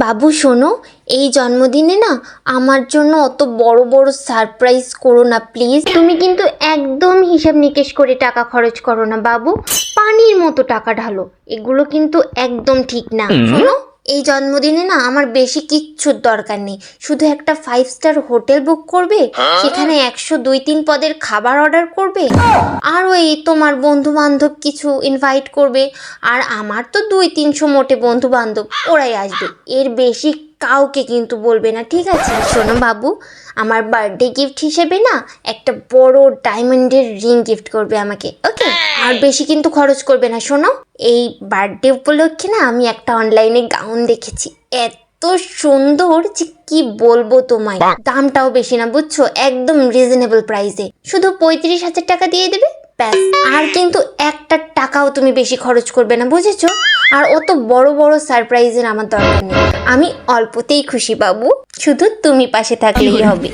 বাবু শোনো, এই জন্মদিনে না আমার জন্য অত বড় বড় সারপ্রাইজ করো না প্লিজ। তুমি কিন্তু একদম হিসাব নিকেশ করে টাকা খরচ করো না বাবু, পানির মতো টাকা ঢালো, এগুলো কিন্তু একদম ঠিক না। শোনো, এই জন্মদিনে না আমার বেশি কিচ্ছুর দরকার নেই, শুধু একটা 5 স্টার হোটেল বুক করবে, সেখানে 102-3 পদের খাবার অর্ডার করবে, আর ওই তোমার বন্ধু বান্ধব কিছু ইনভাইট করবে, আর আমার তো 200-300 মোটে বন্ধু বান্ধব, ওরাই আসবে, এর বেশি কাউকে কিন্তু বলবে না, ঠিক আছে? শোনো বাবু, আমার বার্থডে গিফট হিসেবে না একটা বড় ডায়মন্ডের রিং গিফট করবে আমাকে, ওকে? আর বেশি কিন্তু খরচ করবে না। শোনো, এই বার্থডে উপলক্ষে না আমি একটা অনলাইনে গাউন দেখেছি, এত সুন্দর যে কি বলবো তোমায়, দামটাও বেশি না বুঝছো, একদম রিজনেবল প্রাইসে, শুধু 35,000 টাকা দিয়ে দেবে, ব্যাস। আর কিন্তু একটা টাকাও তুমি বেশি খরচ করবে না, বুঝেছো? আর অত বড় বড় সারপ্রাইজের আমার দরকার নেই, আমি অল্পতেই খুশি বাবু, শুধু তুমি পাশে থাকলেই হবে।